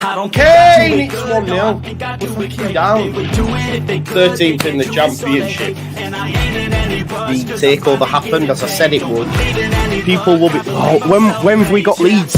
Kane, it's 1-0. We're fucking down. 13th in the championship. The takeover happened as I said it would. People will be. Oh, when have we got Leeds?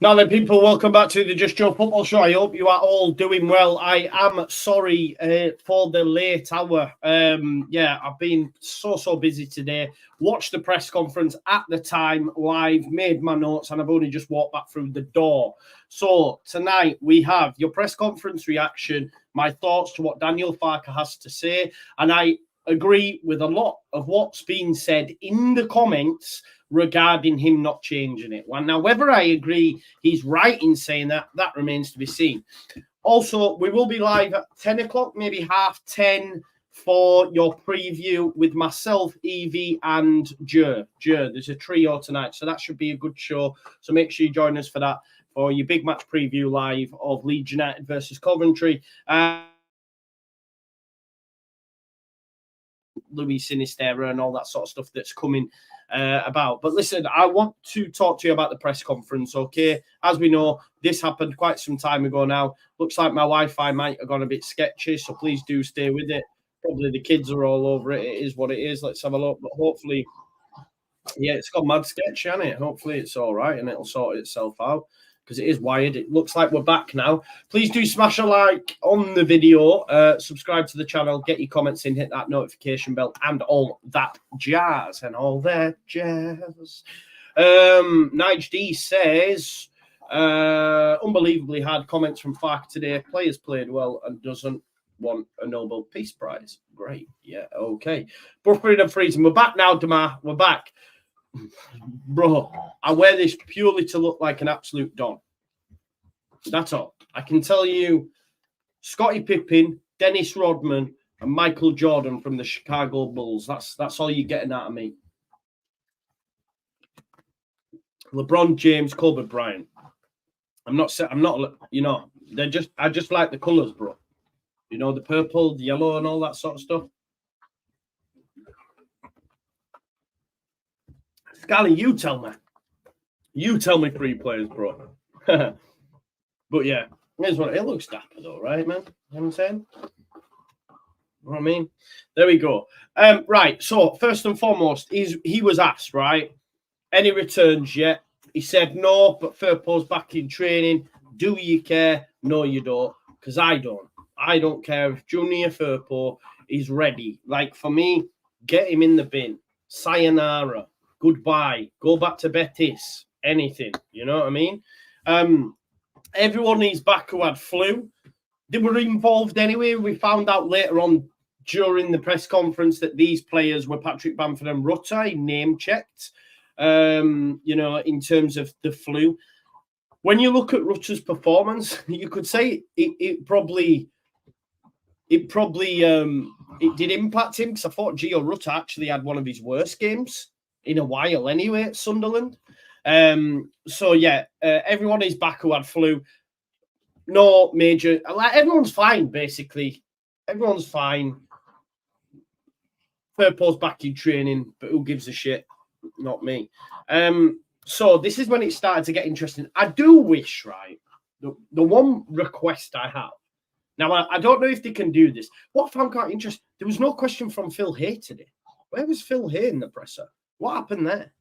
Now then, people, welcome back to the Just Joe Football Show. I hope you are all doing well. I am sorry for the late hour. Yeah, I've been so busy today. Watched the press conference at the time live, made my notes, and I've only just walked back through the door. So tonight we have your press conference reaction, my thoughts to what Daniel Farke has to say, and I agree with a lot of what's been said in the comments regarding him not changing it. Well, now, whether I agree he's right in saying that, that remains to be seen. Also, we will be live at 10 o'clock, maybe 10:30, for your preview with myself, Evie, and Jer. There's a trio tonight, so that should be a good show. So make sure you join us for that, for your big match preview live of Leeds United versus Coventry. Louis Sinistera and all that sort of stuff that's coming about. But listen, I want to talk to you about the press conference, okay? As we know, this happened quite some time ago now. Looks like my Wi-Fi might have gone a bit sketchy, so please do stay with it. Probably the kids are all over it. It is what it is. Let's have a look. But hopefully, yeah, it's got mad sketchy, hasn't it? Hopefully it's all right and it'll sort itself out, because it is wired. It looks like we're back now. Please do smash a like on the video, subscribe to the channel, get your comments in, hit that notification bell, and all that jazz. Nige D says, unbelievably hard comments from Farke today. Players played well and doesn't want a Nobel Peace Prize. Great. Yeah, okay. Buffering and freezing. We're back now, Damar. We're back. Bro, I wear this purely to look like an absolute don. That's all. I can tell you, Scottie Pippen, Dennis Rodman, and Michael Jordan from the Chicago Bulls. That's all you're getting out of me. LeBron James, Kobe Bryant. I'm not. You know, I just like the colors, bro. You know, the purple, the yellow, and all that sort of stuff. Scally, you tell me. You tell me 3 players, bro. But yeah, here's what it looks dapper though, right, man? You know what I'm saying? You know what I mean? There we go. Right, so first and foremost, he was asked, right? Any returns yet? He said no, but Firpo's back in training. Do you care? No, you don't. Because I don't. I don't care if Junior Firpo is ready. Like, for me, get him in the bin. Sayonara. Goodbye. Go back to Betis. Anything. You know what I mean? Everyone is back who had flu. They were involved anyway. We found out later on during the press conference that these players were Patrick Bamford and Rutter. He name-checked, you know, in terms of the flu. When you look at Rutter's performance, you could say it did impact him, because I thought Gio Rutter actually had one of his worst games in a while anyway at Sunderland. So yeah, everyone is back who had flu. No major, like, everyone's fine basically. Everyone's fine. Firpo's back in training, but who gives a shit? Not me. So this is when it started to get interesting. I do wish, right, the one request I have. Now, I don't know if they can do this. What I found quite interesting, there was no question from Phil Hay today. Where was Phil Hay in the presser? What happened there?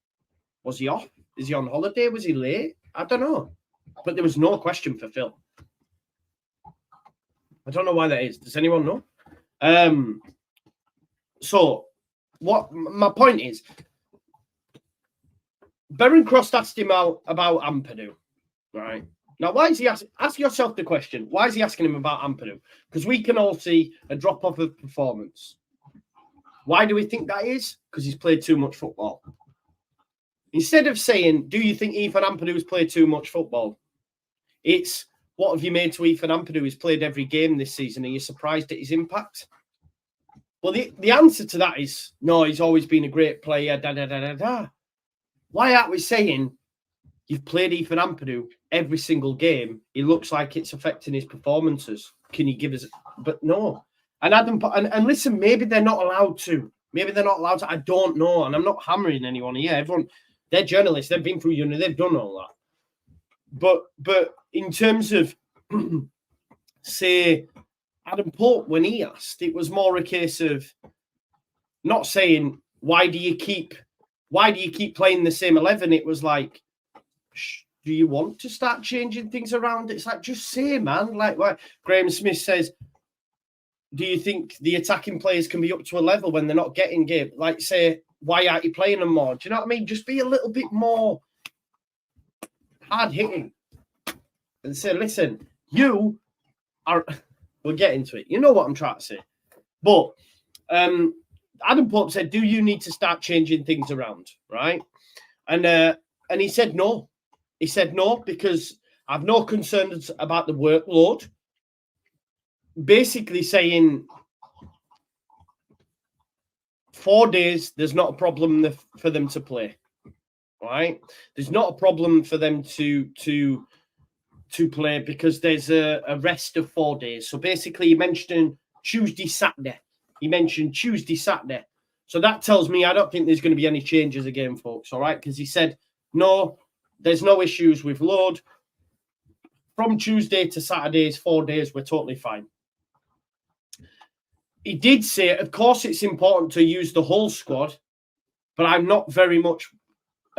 Was he off? Is he on holiday? Was he late? I don't know. But there was no question for Phil. I don't know why that is. Does anyone know? So, what my point is, Berencroft asked him out about Ampadu, right? Now, why is he ask yourself the question, why is he asking him about Ampadu? Because we can all see a drop-off of performance. Why do we think that is? Because he's played too much football. Instead of saying, do you think Ethan Ampadu has played too much football? It's, what have you made to Ethan Ampadu? He's played every game this season. Are you surprised at his impact? Well, the answer to that is, no, he's always been a great player, Why aren't we saying, you've played Ethan Ampadu every single game. It looks like it's affecting his performances. Can you give us... But no. And and listen, maybe they're not allowed to. Maybe they're not allowed to. I don't know. And I'm not hammering anyone here. Everyone, they're journalists. They've been through uni. They've done all that. But in terms of, say, Adam Pope, when he asked, it was more a case of not saying, why do you keep playing the same 11? It was like, do you want to start changing things around? It's like, just say, man. Like, why? Graham Smith says, do you think the attacking players can be up to a level when they're not getting game? Like, say, why aren't you playing them more? Do you know what I mean? Just be a little bit more hard hitting and say, listen, you are. We'll get into it. You know what I'm trying to say. But Adam Pope said, do you need to start changing things around? Right. And he said no. He said no, because I've no concerns about the workload. Basically saying 4 days, there's not a problem for them to play. Right? There's not a problem for them to play because there's a rest of 4 days. So basically, he mentioned Tuesday, Saturday. So that tells me I don't think there's going to be any changes again, folks. All right? Because he said, no, there's no issues with load. From Tuesday to Saturdays, 4 days, we're totally fine. He did say, of course, it's important to use the whole squad, but I'm not very much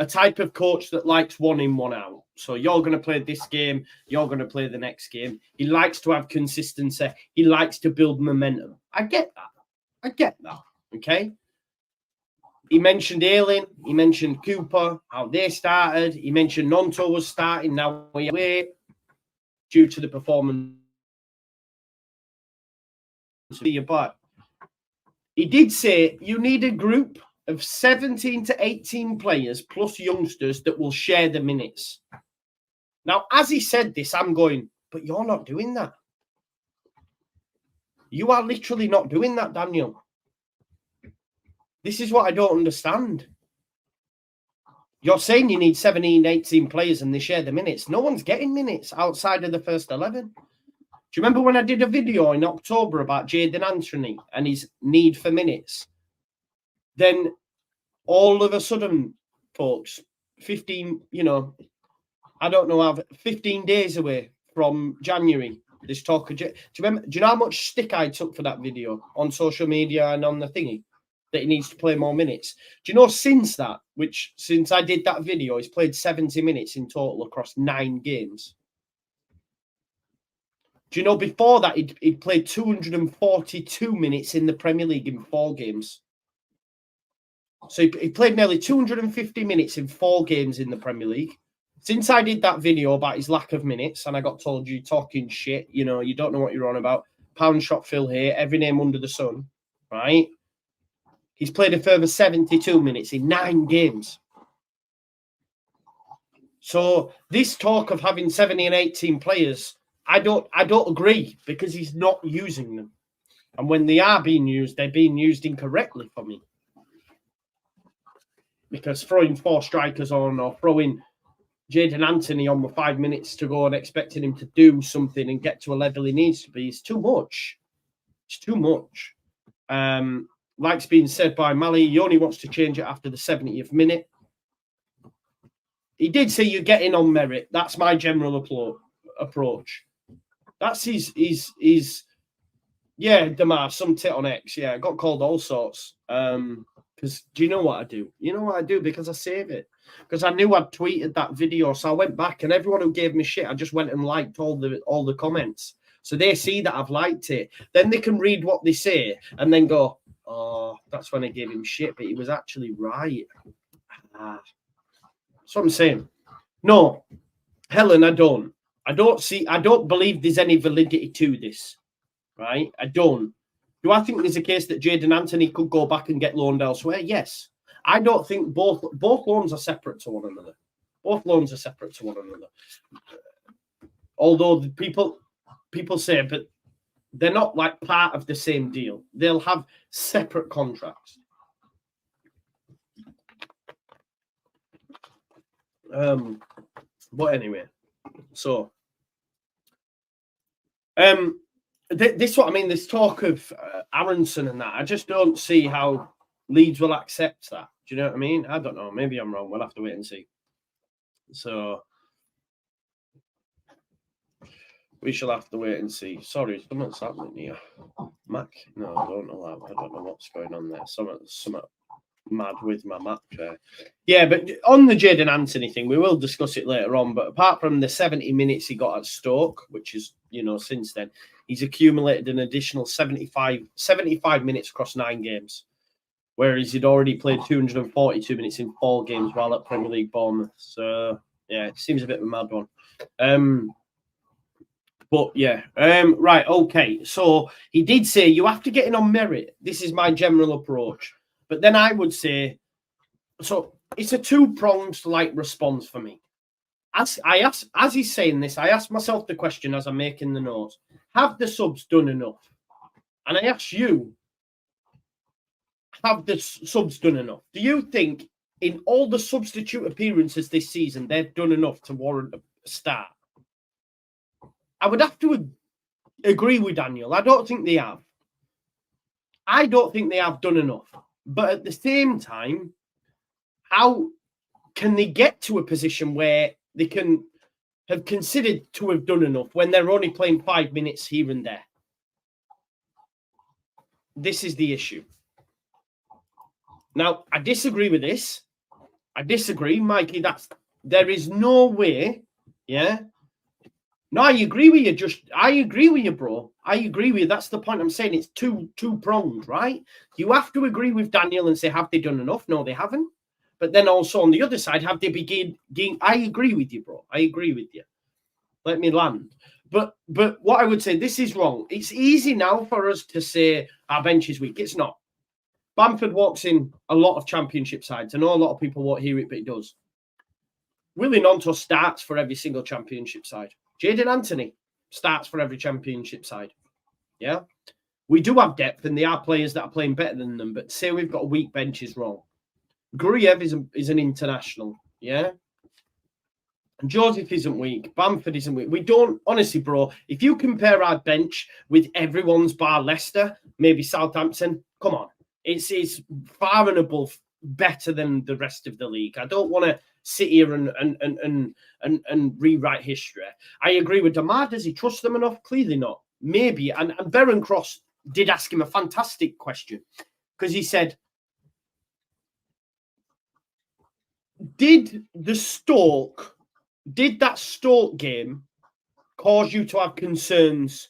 a type of coach that likes one in, one out. So you're going to play this game, you're going to play the next game. He likes to have consistency. He likes to build momentum. I get that. Okay. He mentioned Ayling. He mentioned Cooper, how they started. He mentioned Nonto was starting. Now we wait due to the performance. But he did say you need a group of 17 to 18 players plus youngsters that will share the minutes. Now, as he said this, I'm going, but you're not doing that. You are literally not doing that, Daniel. This is what I don't understand. You're saying you need 17, 18 players and they share the minutes. No one's getting minutes outside of the first 11. Do you remember when I did a video in October about Jayden Anthony and his need for minutes? Then all of a sudden, folks, 15, I don't know, 15 days away from January, this talk of... Do you know how much stick I took for that video on social media and on the thingy? That he needs to play more minutes. Do you know since I did that video, he's played 70 minutes in total across 9 games? Do you know before that he'd played 242 minutes in the Premier League in 4 games? So he played nearly 250 minutes in 4 games in the Premier League. Since I did that video about his lack of minutes, and I got told you talking shit, you don't know what you're on about, pound shot Phil here, every name under the sun, right? He's played a further 72 minutes in 9 games. So this talk of having 17 and 18 players, I don't agree, because he's not using them. And when they are being used, they're being used incorrectly for me. Because throwing 4 strikers on or throwing Jayden Anthony on with 5 minutes to go and expecting him to do something and get to a level he needs to be is too much. It's too much. Like's being said by Mali, he only wants to change it after the 70th minute. He did say you're getting on merit. That's my general approach. That's his Damar, some tit on X. Yeah, I got called all sorts. Because do you know what I do? You know what I do? Because I save it. Because I knew I'd tweeted that video. So I went back and everyone who gave me shit, I just went and liked all the comments. So they see that I've liked it. Then they can read what they say and then go, oh, that's when I gave him shit, but he was actually right. That's what I'm saying. No, Helen, I don't believe there's any validity to this, right? I don't. Do I think there's a case that Jayden Anthony could go back and get loaned elsewhere? Yes. I don't think both loans are separate to one another. Both loans are separate to one another. Although the people say, but they're not like part of the same deal. They'll have separate contracts. But anyway, so this is what I mean. This talk of Aronson and that, I just don't see how Leeds will accept that. Do you know what I mean? I don't know. Maybe I'm wrong. We'll have to wait and see. So we shall have to wait and see. Sorry, something's happening here. Mac? No, I don't know that. I don't know what's going on there. Something mad with my Mac there. Yeah, but on the Jadon Anthony thing, we will discuss it later on. But apart from the 70 minutes he got at Stoke, which is, since then, he's accumulated an additional 75 minutes across 9 games. Whereas he'd already played 242 minutes in 4 games while at Premier League Bournemouth. So, yeah, it seems a bit of a mad one. But, yeah. Right, okay. So, he did say you have to get in on merit. This is my general approach. But then I would say, so it's a 2-pronged response for me. As he's saying this, I ask myself the question as I'm making the notes: have the subs done enough? And I ask you, have the subs done enough? Do you think in all the substitute appearances this season they've done enough to warrant a start? I would have to agree with Daniel. I don't think they have. I don't think they have done enough. But at the same time, how can they get to a position where they can have considered to have done enough when they're only playing 5 minutes here and there? This is the issue. Now, I disagree with this. I disagree, Mikey. There is no way, yeah? No, I agree with you. I agree with you, bro. I agree with you. That's the point I'm saying. It's two-pronged, right? You have to agree with Daniel and say, have they done enough? No, they haven't. But then also on the other side, have they begun? I agree with you, bro. I agree with you. Let me land. But what I would say, this is wrong. It's easy now for us to say our bench is weak. It's not. Bamford walks in a lot of championship sides. I know a lot of people won't hear it, but he does. Willie Gnonto starts for every single championship side. Jadon Anthony starts for every championship side. Yeah. We do have depth, and there are players that are playing better than them, but say we've got a weak bench is wrong. Gruyev is an international. Yeah. And Joseph isn't weak. Bamford isn't weak. We don't, honestly, bro, if you compare our bench with everyone's bar Leicester, maybe Southampton, come on. It's far and above better than the rest of the league. I don't want to sit here and rewrite history. I agree with Damar. Does he trust them enough? Clearly not. Maybe. And Baron Cross did ask him a fantastic question because he said, did that Stoke game cause you to have concerns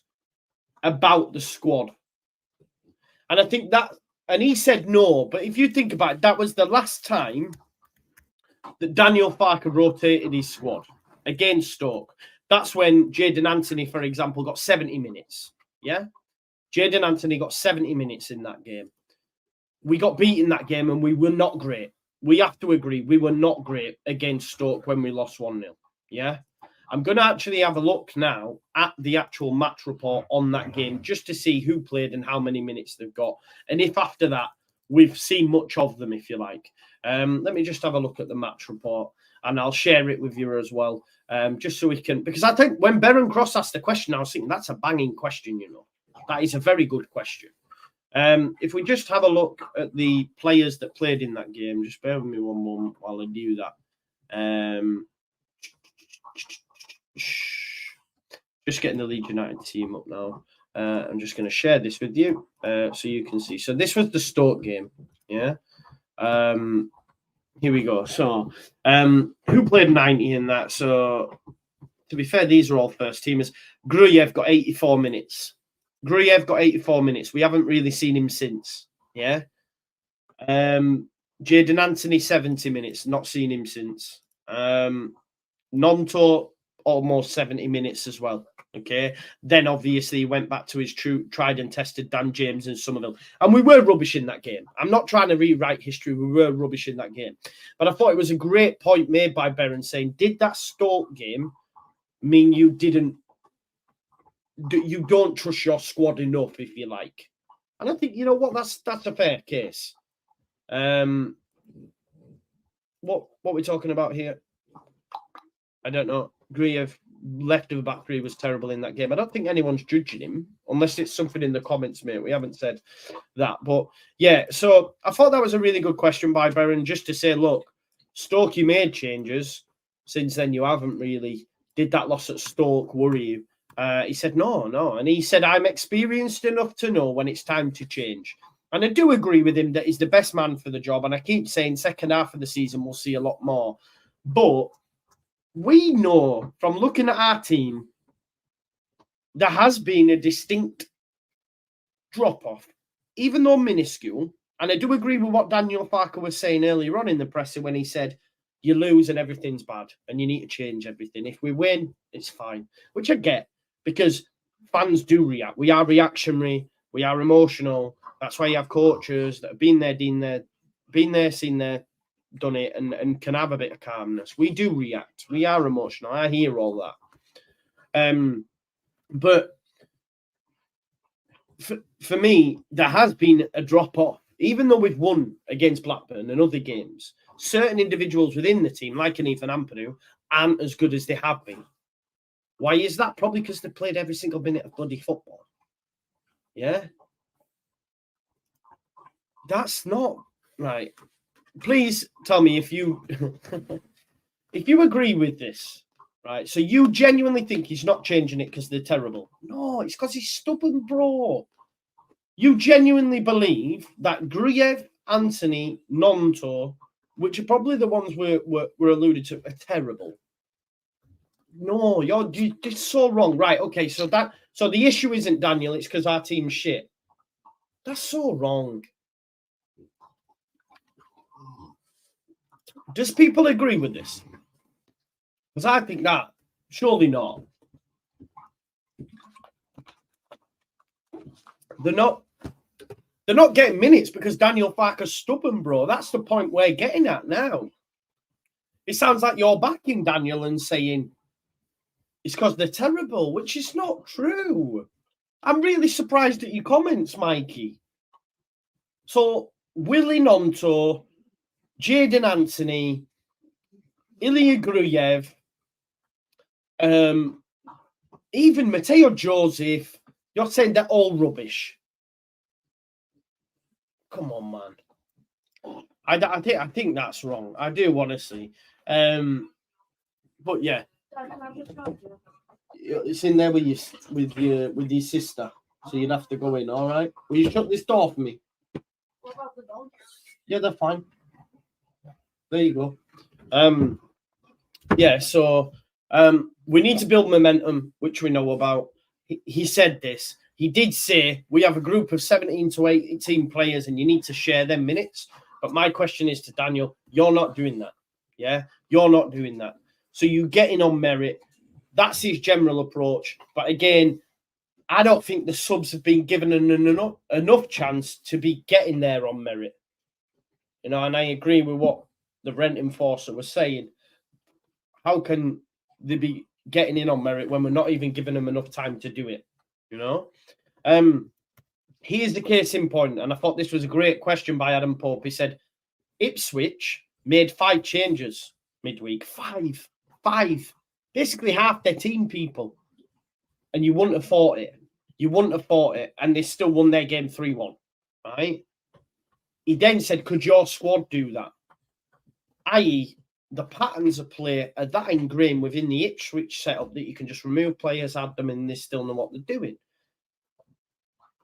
about the squad? And I think that, and he said no, but if you think about it, that was the last time that Daniel Farke rotated his squad against Stoke. That's when Jadon Anthony, for example, got 70 minutes. Yeah? Jadon Anthony got 70 minutes in that game. We got beat in that game and we were not great. We have to agree, we were not great against Stoke when we lost 1-0. Yeah? I'm going to actually have a look now at the actual match report on that game just to see who played and how many minutes they've got. And if after that, we've seen much of them, if you like. Let me just have a look at the match report and I'll share it with you as well. Just so we can, because I think when Baron Cross asked the question, I was thinking that's a banging question, That is a very good question. If we just have a look at the players that played in that game, just bear with me one moment while I do that. Just getting the Leeds United team up now. I'm just going to share this with you so you can see. So this was the Stoke game. Yeah. Here we go. So who played 90 in that? So to be fair, these are all first teamers. Gruyev got 84 minutes. We haven't really seen him since. Yeah. Jadon Anthony, 70 minutes. Not seen him since. Gnonto, almost 70 minutes as well. Okay. Then obviously he went back to his tried and tested Dan James and Somerville. And we were rubbish in that game. I'm not trying to rewrite history. We were rubbish in that game. But I thought it was a great point made by Baron saying, did that Stoke game mean you don't trust your squad enough, if you like? And I think, you know what, that's a fair case. What we're talking about here? I don't know. Gruyev left of the back three was terrible in that game. I don't think anyone's judging him, unless it's something in the comments, mate. We haven't said that. But yeah, so I thought that was a really good question by Baron, just to say, look, Stoke, you made changes. Since then, you haven't really. Did that loss at Stoke worry you? He said, no. And he said, I'm experienced enough to know when it's time to change. And I do agree with him that he's the best man for the job. And I keep saying second half of the season, we'll see a lot more. But we know from looking at our team, there has been a distinct drop-off, even though minuscule. And I do agree with what Daniel Farke was saying earlier on in the presser when he said, you lose and everything's bad and you need to change everything. If we win, it's fine, which I get because fans do react. We are reactionary. We are emotional. That's why you have coaches that have been there, seen there, done it, and can have a bit of calmness. We do react. We are emotional. I hear all that. But for me, there has been a drop-off. Even though we've won against Blackburn and other games, certain individuals within the team, like an Ethan Ampadu, aren't as good as they have been. Why is that? Probably because they played every single minute of bloody football. Yeah? That's not right. Please tell me if you if you agree with this, right? So you genuinely think he's not changing it because they're terrible? No, it's because he's stubborn, bro. You genuinely believe that Gruyev, Anthony, Nonto, which are probably the ones we're alluded to, are terrible? No, you're so wrong. Right, okay, so the issue isn't Daniel, it's because our team's shit. That's so wrong. Does people agree with this? Because I think that, surely not. They're not getting minutes because Daniel Farke's stubborn, bro. That's the point we're getting at now. It sounds like you're backing Daniel and saying it's because they're terrible, which is not true. I'm really surprised at your comments, Mikey. So, Willie Nonto, Jaden Anthony, Ilya Gruyev, even Mateo Joseph, you're saying they're all rubbish. Come on, man. I think that's wrong. I do, honestly. But yeah, it's in there with your sister, so you'd have to go in. All right. Will you shut this door for me? What about the dogs? Yeah, they're fine. There you go. Yeah. So we need to build momentum, which we know about. He said this. He did say we have a group of 17 to 18 players and you need to share them minutes. But my question is to Daniel, you're not doing that. Yeah, you're not doing that. So you get in on merit. That's his general approach. But again, I don't think the subs have been given enough chance to be getting there on merit. You know, and I agree with what the rent enforcer was saying. How can they be getting in on merit when we're not even giving them enough time to do it? You know? Here's the case in point, and I thought this was a great question by Adam Pope. He said, Ipswich made 5 changes midweek. Five. Basically half their team, people. And you wouldn't have thought it. And they still won their game 3-1. Right? He then said, could your squad do that? I.e., the patterns of play are that ingrained within the Ipswich setup that you can just remove players, add them, and they still know what they're doing.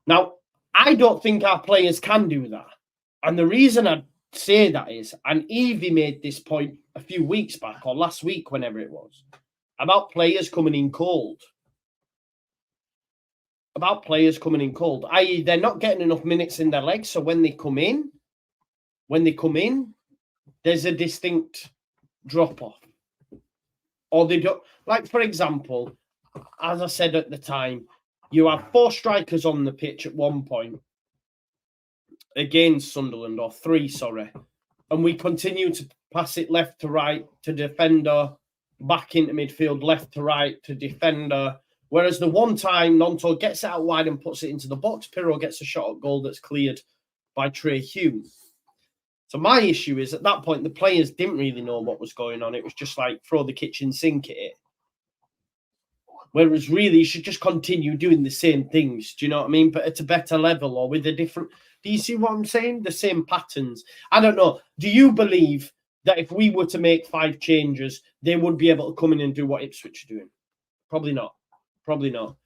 Now, I don't think our players can do that. And the reason I say that is, and Evie made this point a few weeks back or last week, whenever it was, about players coming in cold. I.e., they're not getting enough minutes in their legs. So when they come in, there's a distinct drop-off. Or they don't, like, for example, as I said at the time, you have 4 strikers on the pitch at one point against Sunderland, or 3, sorry. And we continue to pass it left to right to defender, back into midfield, left to right to defender. Whereas the one time Nonto gets it out wide and puts it into the box, Pirro gets a shot at goal that's cleared by Trey Hughes. So my issue is at that point, the players didn't really know what was going on. It was just like throw the kitchen sink at it. Whereas really, you should just continue doing the same things. Do you know what I mean? But at a better level or with a different. Do you see what I'm saying? The same patterns. I don't know. Do you believe that if we were to make 5 changes, they would be able to come in and do what Ipswich are doing? Probably not. Probably not.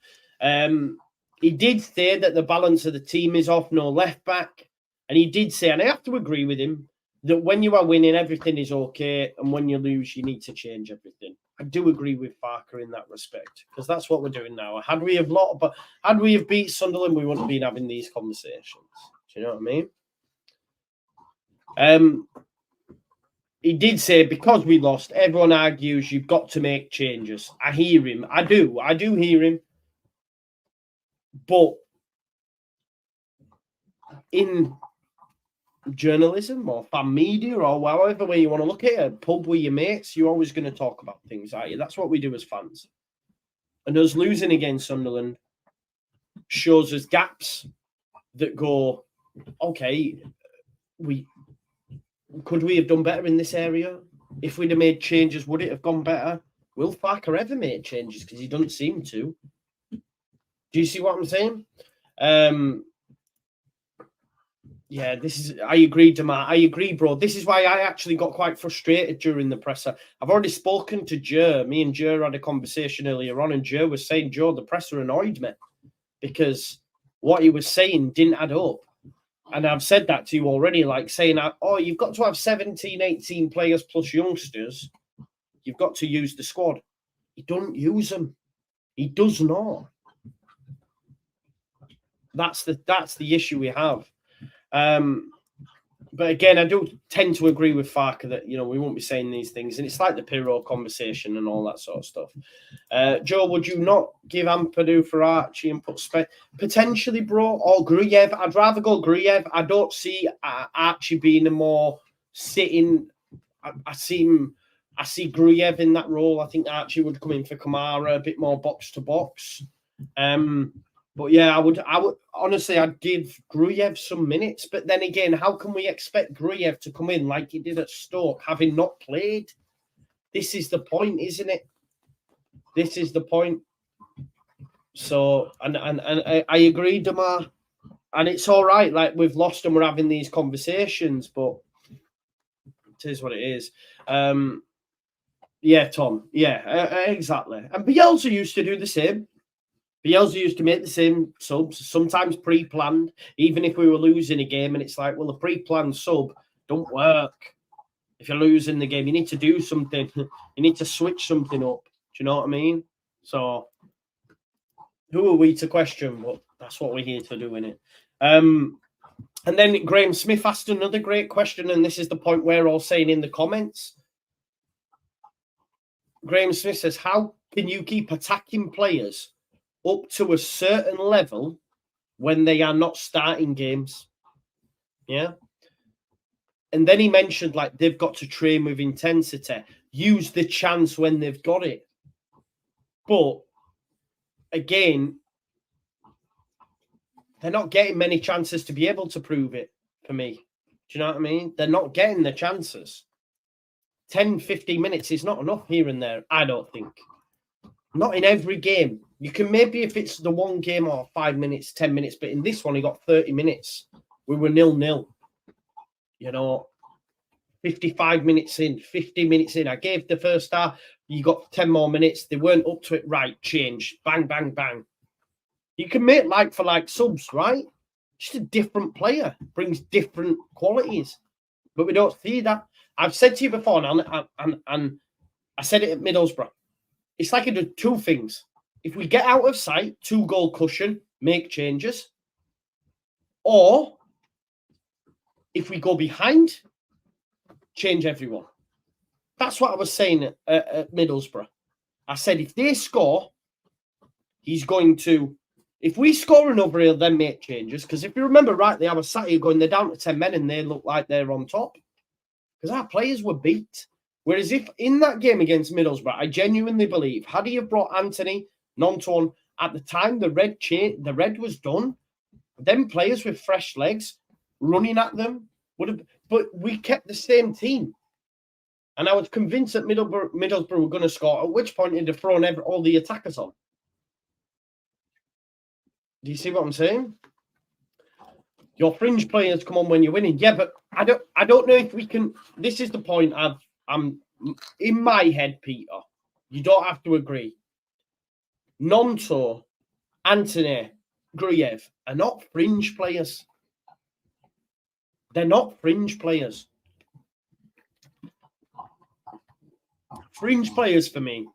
He did say that the balance of the team is off, no left back. And he did say, and I have to agree with him, that when you are winning, everything is okay. And when you lose, you need to change everything. I do agree with Farke in that respect, because that's what we're doing now. Had we have beat Sunderland, we wouldn't have been having these conversations. Do you know what I mean? He did say, because we lost, everyone argues you've got to make changes. I hear him. I do hear him. But in journalism or fan media or however way you want to look at it, a pub with your mates, you're always going to talk about things, aren't you? That's what we do as fans. And us losing against Sunderland shows us gaps that go, okay, could we have done better in this area? If we'd have made changes, would it have gone better? Will Farke ever make changes? Because he doesn't seem to. Do you see what I'm saying? Yeah, I agree, Damar. I agree, bro. This is why I actually got quite frustrated during the presser. I've already spoken to Jer. Me and Jer had a conversation earlier on, and Jer was saying, Joe, the presser annoyed me because what he was saying didn't add up. And I've said that to you already, like saying, oh, you've got to have 17, 18 players plus youngsters. You've got to use the squad. He doesn't use them. He does not. That's the issue we have. But again, I do tend to agree with Farke that, we won't be saying these things. And it's like the Pirro conversation and all that sort of stuff. Joe, would you not give Ampadu for Archie and put potentially, bro, or Gruyev? I'd rather go Gruyev. I don't see Archie being a more sitting. I see Gruyev in that role. I think Archie would come in for Kamara, a bit more box to box. But yeah, I would honestly, I'd give Gruyev some minutes. But then again, how can we expect Gruyev to come in like he did at Stoke, having not played? This is the point, isn't it? This is the point. So, and I agree, Damar. And it's all right. Like, we've lost and we're having these conversations, but it is what it is. Yeah, Tom. Yeah, exactly. And Bielsa used to do the same. Bielsa used to make the same subs, sometimes pre-planned, even if we were losing a game. And it's like, well, a pre-planned sub don't work. If you're losing the game, you need to do something. You need to switch something up. Do you know what I mean? So, who are we to question? But that's what we're here to do, innit? And then Graham Smith asked another great question, and this is the point we're all saying in the comments. Graham Smith says, how can you keep attacking players up to a certain level when they are not starting games? Yeah. And then he mentioned, like, they've got to train with intensity, use the chance when they've got it. But again, they're not getting many chances to be able to prove it for me. Do you know what I mean? They're not getting the chances. 10, 15 minutes is not enough here and there, I don't think. Not in every game. You can maybe, if it's the one game, or 5 minutes, 10 minutes, but in this one, he got 30 minutes. We were 0-0. 55 minutes in, 50 minutes in. I gave the first half. You got 10 more minutes. They weren't up to it. Right, change. Bang, bang, bang. You can make like-for-like subs, right? Just a different player. Brings different qualities. But we don't see that. I've said to you before, and I said it at Middlesbrough. It's like I do two things. If we get out of sight, 2-goal cushion, make changes. Or if we go behind, change everyone. That's what I was saying at Middlesbrough. I said, if they score, he's going to... If we score another, he'll then make changes. Because if you remember rightly, I was sat here going, they're down to 10 men and they look like they're on top. Because our players were beat. Whereas if in that game against Middlesbrough, I genuinely believe, had he have brought Anthony, Nonton, at the time the red was done, them players with fresh legs running at them would have... But we kept the same team. And I was convinced that Middlesbrough were going to score, at which point he'd have thrown all the attackers on. Do you see what I'm saying? Your fringe players come on when you're winning. Yeah, but I don't know if we can. This is the point I'm in my head, Peter. You don't have to agree. Nonto, Anthony, Gruyev are not fringe players. They're not fringe players. Fringe players for me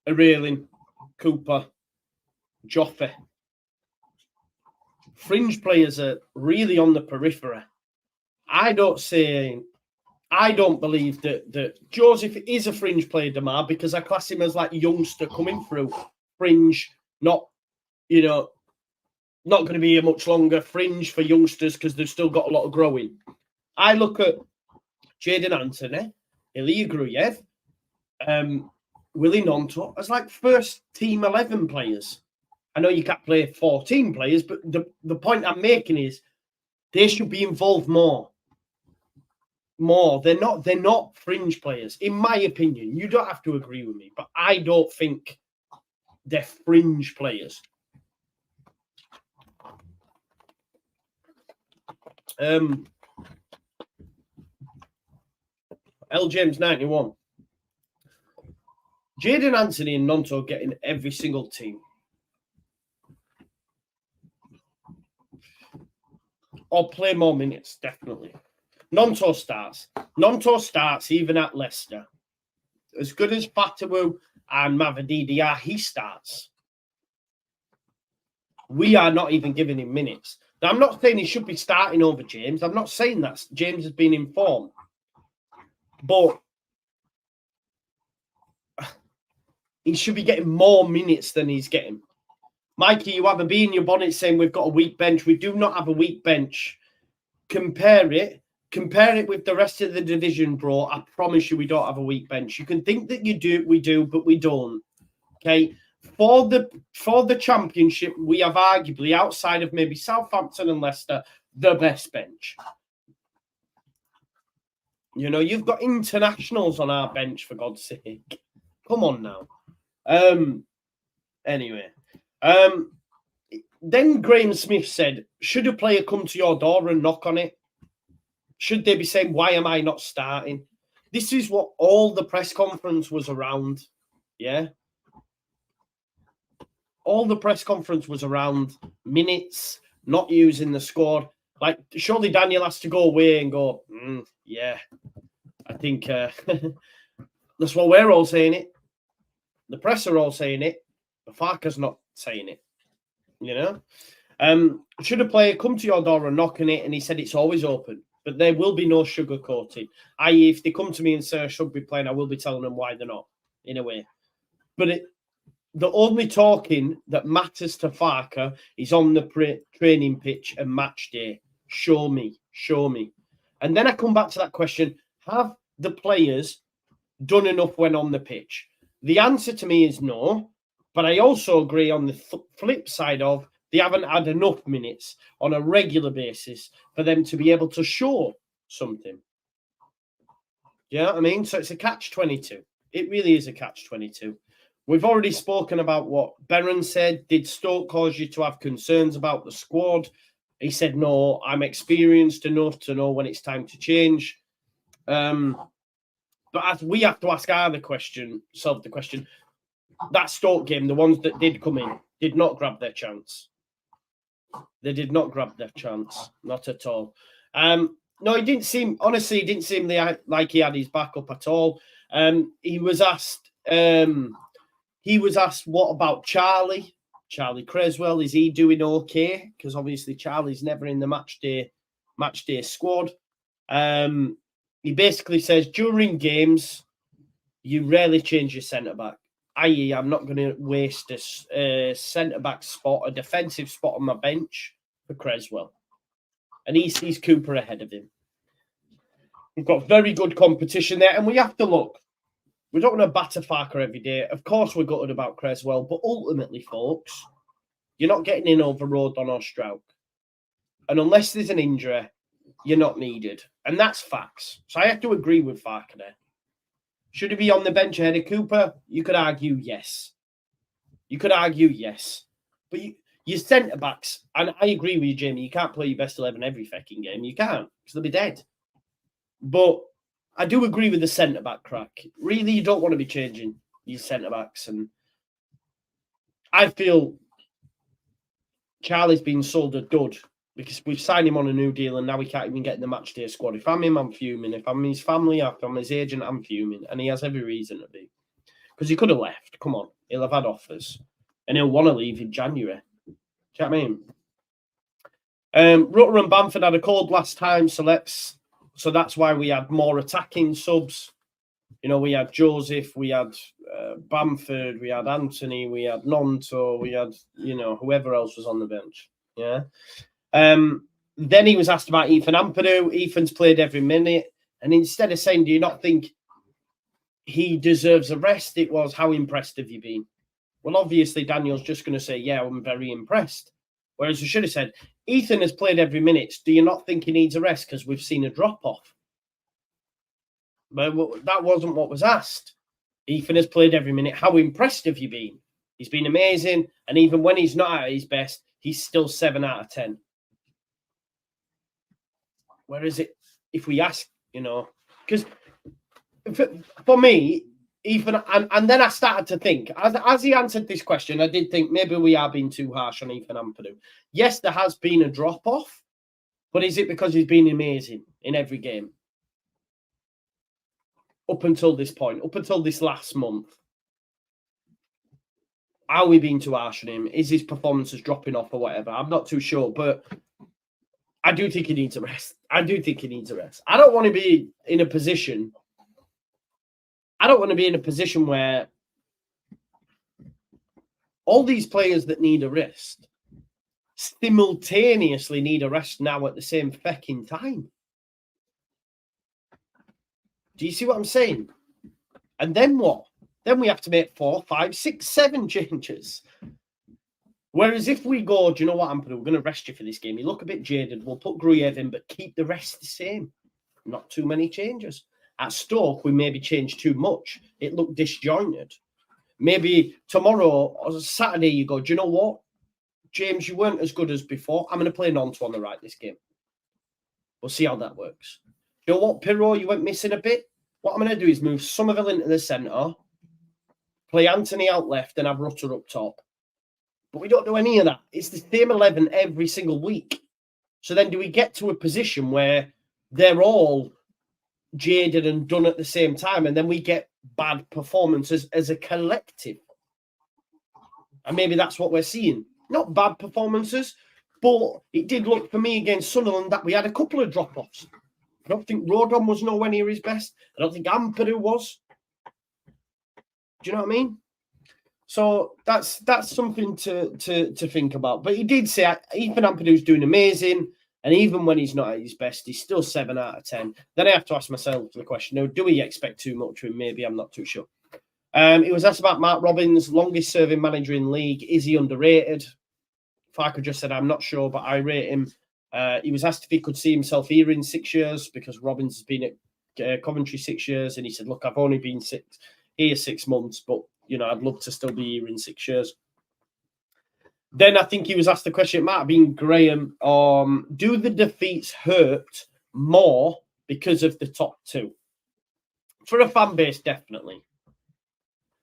are Rayling, Cooper, Joffe. Fringe players are really on the periphery. I don't believe that Joseph is a fringe player, Damar, because I class him as like youngster coming through. Fringe, not going to be a much longer fringe for youngsters because they've still got a lot of growing. I look at Jaden Anthony, Ilya Gruyev, Willie Nonto as like first team 11 players. I know you can't play 14 players, but the point I'm making is they should be involved more. They're not fringe players, in my opinion. You don't have to agree with me, but I don't think they're fringe players. L James 91. Jaden Anthony and Nonto getting every single team. Or play more minutes, definitely. Nonto starts even at Leicester. As good as Fatawu and Mavadidi are, he starts. We are not even giving him minutes. Now, I'm not saying he should be starting over James. I'm not saying that James has been informed. But he should be getting more minutes than he's getting. Mikey, you have a bee in your bonnet saying we've got a weak bench. We do not have a weak bench. Compare it with the rest of the division, bro. I promise you we don't have a weak bench. You can think that we do, but we don't. Okay? For the championship, we have arguably, outside of maybe Southampton and Leicester, the best bench. You've got internationals on our bench, for God's sake. Come on now. Anyway. Then Graham Smith said, should a player come to your door and knock on it? Should they be saying, why am I not starting? This is what all the press conference was around. Yeah. All the press conference was around minutes, not using the squad. Like, surely Daniel has to go away and go, yeah, I think that's what we're all saying it. The press are all saying it. But Farke's not saying it. Should a player come to your door and knock on it? And he said it's always open, but there will be no sugarcoating. I.e., if they come to me and say I should be playing, I will be telling them why they're not, in a way. But the only talking that matters to Farke is on the training pitch and match day. Show me. And then I come back to that question, have the players done enough when on the pitch? The answer to me is no. But I also agree on the flip side of they haven't had enough minutes on a regular basis for them to be able to show something. Do you know what I mean? So it's a catch-22. It really is a catch-22. We've already spoken about what Berron said. Did Stoke cause you to have concerns about the squad? He said, no, I'm experienced enough to know when it's time to change. But as we have to ask the question, that Stoke game, the ones that did come in, did not grab their chance. They did not grab their chance. Not at all. No, he didn't seem like he had his back up at all. He was asked, what about Charlie? Charlie Creswell, is he doing okay? Because obviously Charlie's never in the match day squad. He basically says, during games, you rarely change your centre-back. I.e., I'm not going to waste a centre-back spot, a defensive spot on my bench for Creswell. And he sees Cooper ahead of him. We've got very good competition there, and we have to look. We don't want to batter Farke every day. Of course, we're gutted about Creswell, but ultimately, folks, you're not getting in over Rodon or Strouk. And unless there's an injury, you're not needed. And that's facts. So I have to agree with Farke there. Should he be on the bench ahead of Cooper? You could argue yes. But your centre backs, and I agree with you, Jamie. You can't play your best 11 every fucking game. You can't, because they'll be dead. But I do agree with the centre back crack. Really, you don't want to be changing your centre backs, and I feel Charlie's been sold a dud because we've signed him on a new deal, and now we can't even get in the match day squad. If I'm him, I'm fuming. If I'm his family, if I'm his agent, I'm fuming, and he has every reason to be, because he could have left. Come on, he'll have had offers, and he'll want to leave in January. Do you know what I mean? Rutter and Bamford had a cold last time, so that's why we had more attacking subs. You know, we had Joseph, we had Bamford, we had Anthony, we had Nonto, we had, you know, whoever else was on the bench. Yeah. Then he was asked about Ethan Ampadu. Ethan's played every minute. And instead of saying, do you not think he deserves a rest? It was, how impressed have you been? Well, obviously, Daniel's just going to say, yeah, I'm very impressed. Whereas we should have said, Ethan has played every minute. Do you not think he needs a rest because we've seen a drop-off? But that wasn't what was asked. Ethan has played every minute. How impressed have you been? He's been amazing. And even when he's not at his best, he's still 7 out of 10. Whereas if we ask, you know, because for me, Ethan, and then I started to think, as he answered this question, I did think maybe we are being too harsh on Ethan Ampadu. Yes, there has been a drop-off, but is it because he's been amazing in every game? Up until this point, up until this last month. Are we being too harsh on him? Is his performances dropping off or whatever? I'm not too sure, but I do think he needs a rest. I don't want to be in a position. I don't want to be in a position where all these players that need a rest simultaneously need a rest now at the same fucking time. Do you see what I'm saying? And then what? Then we have to make 4, 5, 6, 7 changes. Whereas if we go, do you know what, Ampadu, we're going to rest you for this game. You look a bit jaded. We'll put Gruyev in, but keep the rest the same. Not too many changes. At Stoke, we maybe changed too much. It looked disjointed. Maybe tomorrow or Saturday, you go, do you know what? James, you weren't as good as before. I'm going to play Nonto on the right this game. We'll see how that works. You know what, Pirro, you went missing a bit. What I'm going to do is move Somerville into the centre, play Anthony out left, and have Rutter up top. But we don't do any of that. It's the same 11 every single week. So then do we get to a position where they're all jaded and done at the same time, and then we get bad performances as a collective? And maybe that's what we're seeing. Not bad performances, but it did look for me against Sunderland that we had a couple of drop-offs. I don't think Rodon was nowhere near his best. I don't think Ampadu was. Do you know what I mean? So that's something to think about. But he did say Ethan Ampadu's doing amazing, and even when he's not at his best, he's still 7 out of 10. Then I have to ask myself the question: no, do we expect too much from him? Maybe, I'm not too sure. He was asked about Mark Robins, longest-serving manager in the league. Is he underrated? Farke just said, I'm not sure, but I rate him. He was asked if he could see himself here in 6 years, because Robins has been at Coventry 6 years, and he said, look, I've only been here 6 months, but you know, I'd love to still be here in 6 years. Then I think he was asked the question, it might have been Graham, do the defeats hurt more because of the top two? For a fan base, definitely.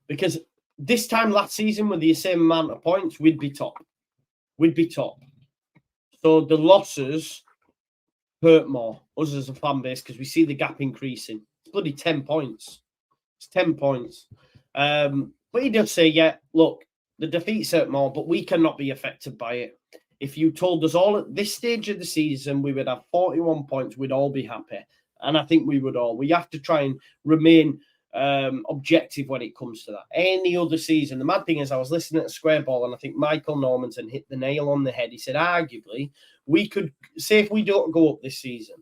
Because this time last season, with the same amount of points, we'd be top. We'd be top. So the losses hurt more, us as a fan base, because we see the gap increasing. It's bloody 10 points. It's 10 points. But he does say, yeah, look, the defeats hurt more, but we cannot be affected by it. If you told us all at this stage of the season we would have 41 points, we'd all be happy. And I think we would all. We have to try and remain objective when it comes to that. Any other season, the mad thing is I was listening to Square Ball, and I think Michael Normanton hit the nail on the head. He said, arguably, we could say if we don't go up this season,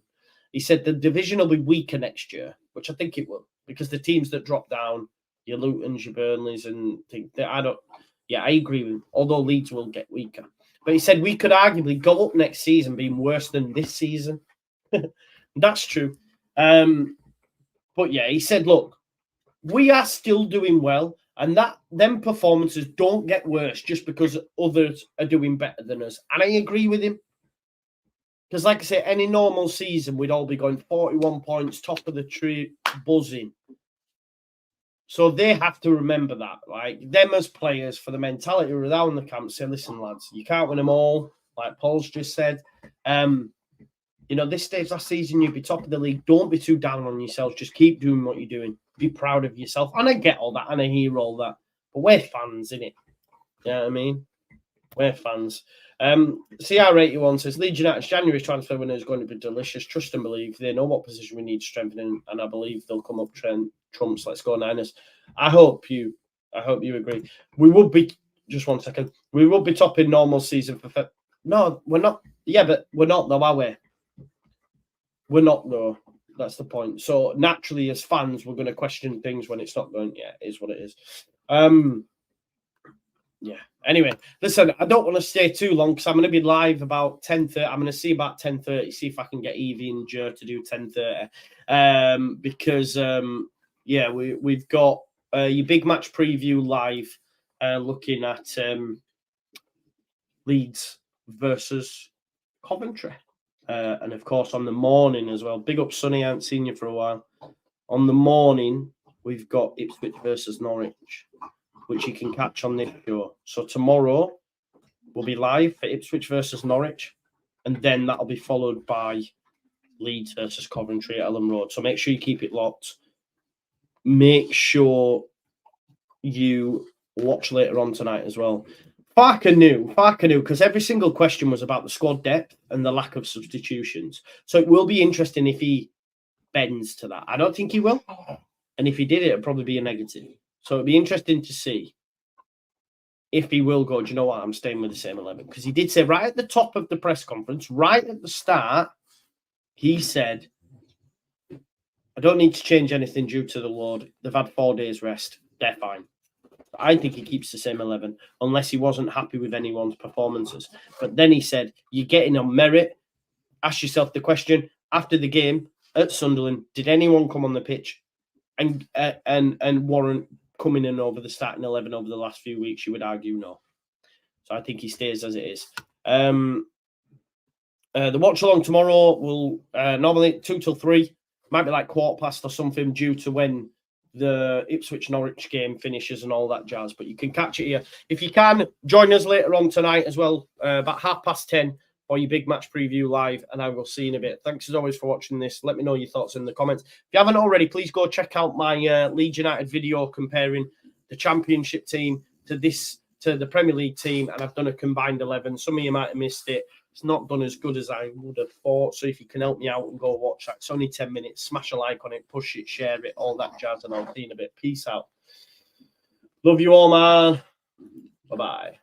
he said the division will be weaker next year, which I think it will, because the teams that drop down, your Lutons, your Burnleys, and I agree with him, although Leeds will get weaker. But he said we could arguably go up next season being worse than this season. That's true. But yeah, he said, look, we are still doing well, And that them performances don't get worse just because others are doing better than us. And I agree with him. Because, like I say, any normal season, we'd all be going 41 points, top of the tree, buzzing. So they have to remember that. Like, them as players, for the mentality around the camp, say, listen, lads, you can't win them all, like Paul's just said. You know, this stage last season, you'd be top of the league. Don't be too down on yourselves. Just keep doing what you're doing. Be proud of yourself. And I get all that, and I hear all that. But we're fans, innit? You know what I mean? We're fans. CR81 says, Leeds United's January transfer window is going to be delicious. Trust and believe. They know what position we need strengthening, and I believe they'll come up trumps. Let's go Niners. I hope you agree. We would be, just 1 second, we would be topping normal season for... No, we're not. Yeah, but we're not though, are we? We're not though. That's the point. So naturally, as fans, we're going to question things when it's not going. Yeah, it is what it is. Yeah. Anyway, listen, I don't want to stay too long because I'm going to be live about 10:30. I'm going to see about 10:30. See if I can get Evie and Jer to do 10:30. Because yeah, we've got your big match preview live, looking at Leeds versus Coventry. And of course, on the morning as well. Big up, Sonny. I haven't seen you for a while. On the morning, we've got Ipswich versus Norwich, which you can catch on this show. So tomorrow, we'll be live for Ipswich versus Norwich. And then that'll be followed by Leeds versus Coventry at Elland Road. So make sure you keep it locked. Make sure you watch later on tonight as well. Farke knew, because every single question was about the squad depth and the lack of substitutions. So it will be interesting if he bends to that. I don't think he will. And if he did, it'll probably be a negative. So it'll be interesting to see if he will go, do you know what, I'm staying with the same 11. Because he did say right at the top of the press conference, right at the start, he said, I don't need to change anything due to the load. They've had 4 days rest. They're fine. I think he keeps the same 11 unless he wasn't happy with anyone's performances. But then he said, you're getting on merit. Ask yourself the question, after the game at Sunderland, did anyone come on the pitch and warrant coming in over the starting 11 over the last few weeks? You would argue no. So I think he stays as it is. The watch along tomorrow will normally 2 till 3. Might be like 15:15 or something due to when the Ipswich Norwich game finishes and all that jazz. But you can catch it here. If you can, join us later on tonight as well, about 10:30 for your big match preview live, and I will see you in a bit. Thanks as always for watching this. Let me know your thoughts in the comments. If you haven't already, please go check out my Leeds United video comparing the Championship team to the Premier League team, and I've done a combined 11. Some of you might have missed it. It's not done as good as I would have thought. So if you can help me out and go watch that, it's only 10 minutes. Smash a like on it, push it, share it, all that jazz, and I'll see you in a bit. Peace out. Love you all, man. Bye-bye.